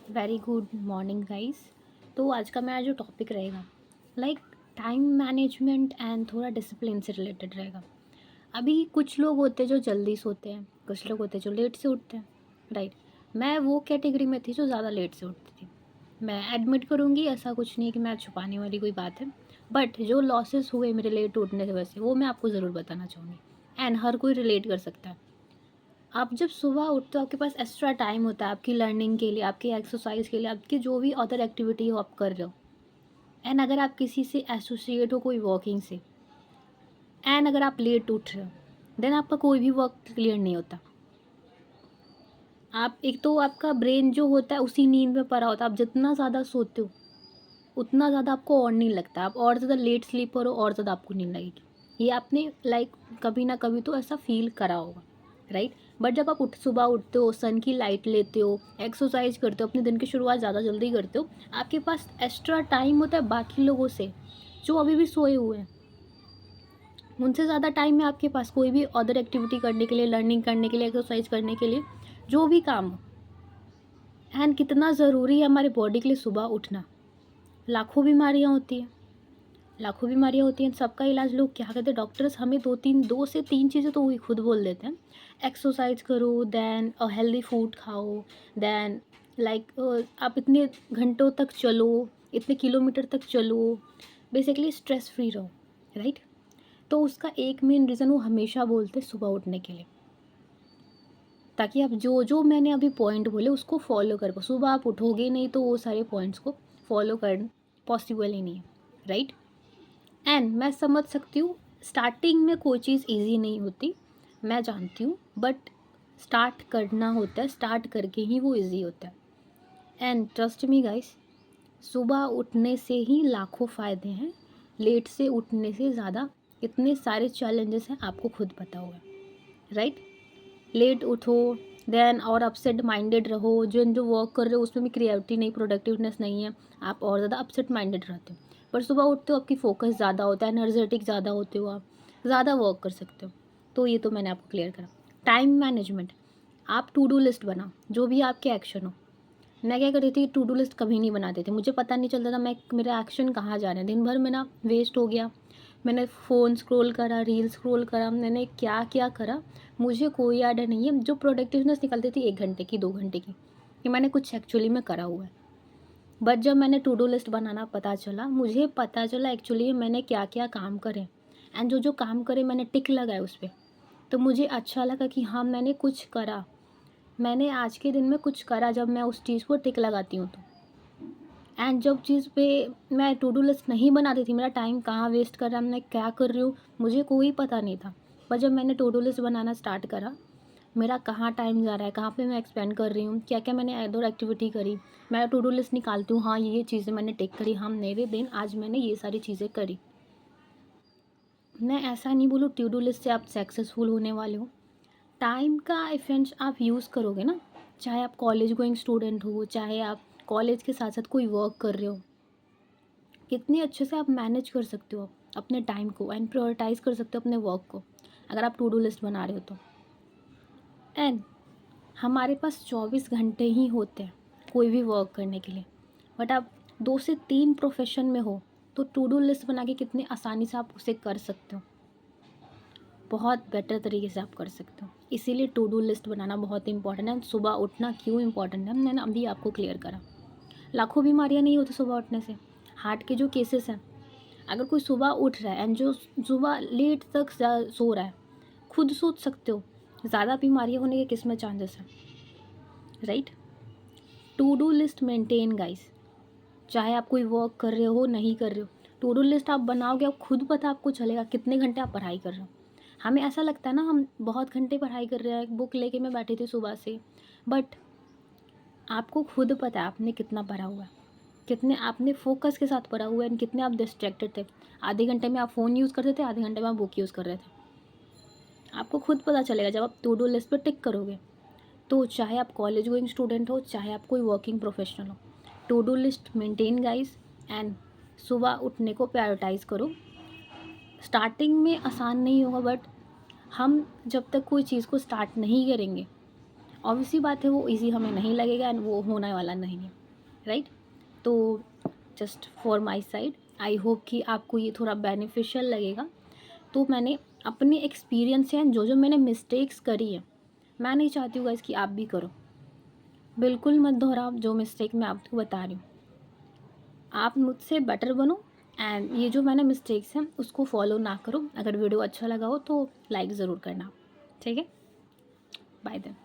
Very good morning guys. तो आज का मेरा जो टॉपिक रहेगा लाइक टाइम मैनेजमेंट एंड थोड़ा डिसिप्लिन से रिलेटेड रहेगा। अभी कुछ लोग होते हैं जो जल्दी सोते हैं, कुछ लोग होते हैं जो लेट से उठते हैं, राइट। मैं वो कैटेगरी में थी जो ज़्यादा लेट से उठती थी। मैं एडमिट करूँगी, ऐसा कुछ नहीं है कि मैं छुपाने वाली कोई बात है। बट जो लॉसेस हुए मेरे लेट उठने की वजह से वो मैं आपको ज़रूर बताना चाहूँगी। एंड हर कोई रिलेट कर सकता है। आप जब सुबह उठते हो आपके पास एक्स्ट्रा टाइम होता है आपकी लर्निंग के लिए, आपकी एक्सरसाइज के लिए, आपकी जो भी अदर एक्टिविटी हो आप कर रहे हो। एंड अगर आप किसी से एसोसिएट हो कोई वर्किंग से, एंड अगर आप लेट उठ रहे हो, देन आपका कोई भी वर्क क्लियर नहीं होता। आप एक तो आपका ब्रेन जो होता है उसी नींद में पड़ा होता है। आप जितना ज़्यादा सोते हो उतना ज़्यादा आपको और नींद लगता है। आप और ज़्यादा लेट स्लीपर हो और ज़्यादा आपको नींद लगेगी। ये आपने कभी ना कभी तो ऐसा फील करा होगा, राइट। बट जब आप सुबह उठते हो, सन की लाइट लेते हो, एक्सरसाइज करते हो, अपने दिन की शुरुआत ज़्यादा जल्दी करते हो, आपके पास एक्स्ट्रा टाइम होता है बाकी लोगों से जो अभी भी सोए हुए हैं। उनसे ज़्यादा टाइम है आपके पास कोई भी अदर एक्टिविटी करने के लिए, लर्निंग करने के लिए, एक्सरसाइज करने के लिए, जो भी काम हो। एंड कितना ज़रूरी है हमारे बॉडी के लिए सुबह उठना। लाखों बीमारियाँ होती हैं, लाखों बीमारियाँ होती हैं, सबका इलाज लोग क्या कहते हैं, डॉक्टर्स हमें दो से तीन चीज़ें तो वही खुद बोल देते हैं। एक्सरसाइज करो, देन हेल्दी फूड खाओ, देन आप इतने घंटों तक चलो, इतने किलोमीटर तक चलो, बेसिकली स्ट्रेस फ्री रहो, राइट। तो उसका एक मेन रीज़न वो हमेशा बोलते हैं सुबह उठने के लिए, ताकि आप जो जो मैंने अभी पॉइंट बोले उसको फॉलो कर पाओ। सुबह आप उठोगे नहीं तो वो सारे पॉइंट्स को फॉलो कर पॉसिबल ही नहीं है, राइट। एंड मैं समझ सकती हूँ स्टार्टिंग में कोई चीज़ इजी नहीं होती, मैं जानती हूँ। बट स्टार्ट करना होता है, स्टार्ट करके ही वो इजी होता है। एंड ट्रस्ट मी गाइस, सुबह उठने से ही लाखों फ़ायदे हैं, लेट से उठने से ज़्यादा इतने सारे चैलेंजेस हैं, आपको खुद पता होगा, राइट। लेट उठो, देन और अपसेट माइंडेड रहो, जो वर्क कर रहे हो उसमें भी क्रिएटिविटी नहीं, प्रोडक्टिवनेस नहीं है, आप और ज़्यादा अपसेट माइंडेड रहते हो। पर सुबह उठते हो आपकी फोकस ज़्यादा होता है, एनर्जेटिक ज़्यादा होते हो, आप ज़्यादा वर्क कर सकते हो। तो ये तो मैंने आपको क्लियर करा। टाइम मैनेजमेंट, आप टू डू लिस्ट बनाओ, जो भी आपके एक्शन हो। मैं क्या करती थी, टू डू लिस्ट कभी नहीं बनाती थी, मुझे पता नहीं चलता था मैं मेरा एक्शन कहाँ जा रहे हैं। दिन भर मेरा वेस्ट हो गया, मैंने फ़ोन स्क्रॉल करा, रील स्क्रॉल करा, मैंने क्या क्या करा मुझे कोई आइडिया नहीं है। जो प्रोडक्टिवनेस निकलती थी 1 घंटे की, 2 घंटे की, कि मैंने कुछ एक्चुअली में करा हुआ है। बट जब मैंने टू डू लिस्ट बनाना पता चला, मुझे पता चला एक्चुअली मैंने क्या क्या काम करे, एंड जो जो काम करे मैंने टिक लगाए उस पर। तो मुझे अच्छा लगा कि हाँ मैंने कुछ करा, मैंने आज के दिन में कुछ करा। जब मैं उस चीज़ को टिक लगाती हूँ तो, एंड जब चीज़ पे मैं टू डू लिस्ट नहीं बनाती थी, मेरा टाइम कहाँ वेस्ट कर रहा है, मैं क्या कर रही हूँ, मुझे कोई पता नहीं था। पर जब मैंने टू डू लिस्ट बनाना स्टार्ट करा, मेरा कहाँ टाइम जा रहा है, कहाँ पे मैं एक्सपेंड कर रही हूँ, क्या क्या मैंने अदर एक्टिविटी करी, मैं टू डू लिस्ट निकालती हूँ, हाँ ये चीज़ें मैंने टिक करी, हाँ मेरे दिन आज मैंने ये सारी चीज़ें करी। मैं ऐसा नहीं बोलूँ टू डू लिस्ट से आप सक्सेसफुल होने वाले हो। टाइम का इफेंस आप यूज़ करोगे ना, चाहे आप कॉलेज गोइंग स्टूडेंट हो, चाहे आप कॉलेज के साथ साथ कोई वर्क कर रहे हो, कितने अच्छे से आप मैनेज कर सकते हो अपने टाइम को, एंड प्रायोरिटाइज कर सकते हो अपने वर्क को, अगर आप टू डू लिस्ट बना रहे हो तो। एंड हमारे पास 24 घंटे ही होते हैं कोई भी वर्क करने के लिए। बट आप 2 से 3 प्रोफेशन में हो तो टू डू लिस्ट बना के कितनी आसानी से आप उसे कर सकते हो, बहुत बेटर तरीके से आप कर सकते हो। इसीलिए टू डू लिस्ट बनाना बहुत इंपॉर्टेंट है। सुबह उठना क्यों इंपॉर्टेंट है मैंने अभी आपको क्लियर करा। लाखों बीमारियां नहीं होती सुबह उठने से। हार्ट के जो केसेस हैं, अगर कोई सुबह उठ रहा है एंड जो सुबह लेट तक सो रहा है, खुद सोच सकते हो ज़्यादा बीमारियां होने के किस में चांसेस हैं, right. To do list maintain guys, चाहे आप कोई वर्क कर रहे हो नहीं कर रहे हो, टू डू लिस्ट आप बनाओगे, आप खुद पता आपको चलेगा कितने घंटे आप पढ़ाई कर रहे हो। हमें ऐसा लगता है ना हम बहुत घंटे पढ़ाई कर रहे हैं, बुक लेके मैं बैठी थी सुबह से, बट आपको खुद पता है आपने कितना पढ़ा हुआ है, कितने आपने फोकस के साथ पढ़ा हुआ है, कितने आप डिस्ट्रैक्टेड थे। आधे घंटे में आप फ़ोन यूज़ करते थे, आधे घंटे में आप बुक यूज़ कर रहे थे। आपको खुद पता चलेगा जब आप टू डू लिस्ट पर टिक करोगे। तो चाहे आप कॉलेज गोइंग स्टूडेंट हो, चाहे आप कोई वर्किंग प्रोफेशनल हो, to do list maintain guys. And सुबह उठने को प्रायोरिटाइज़ करो। स्टार्टिंग में आसान नहीं होगा, बट हम जब तक कोई चीज़ को स्टार्ट नहीं करेंगे ऑब्वियसली बात है वो ईज़ी हमें नहीं लगेगा एंड वो होने वाला नहीं है, राइट? तो just for my side I hope कि आपको ये थोड़ा बेनिफिशियल लगेगा। तो मैंने अपने एक्सपीरियंस से जो जो मैंने मिस्टेक्स करी है, मैं नहीं चाहती हूँ गाइस कि आप भी करो। बिल्कुल मत दोहराओ जो मिस्टेक मैं आपको बता रही हूँ। आप मुझसे बेटर बनो एंड ये जो मैंने मिस्टेक्स हैं उसको फॉलो ना करो। अगर वीडियो अच्छा लगा हो तो लाइक ज़रूर करना, ठीक है? Bye then.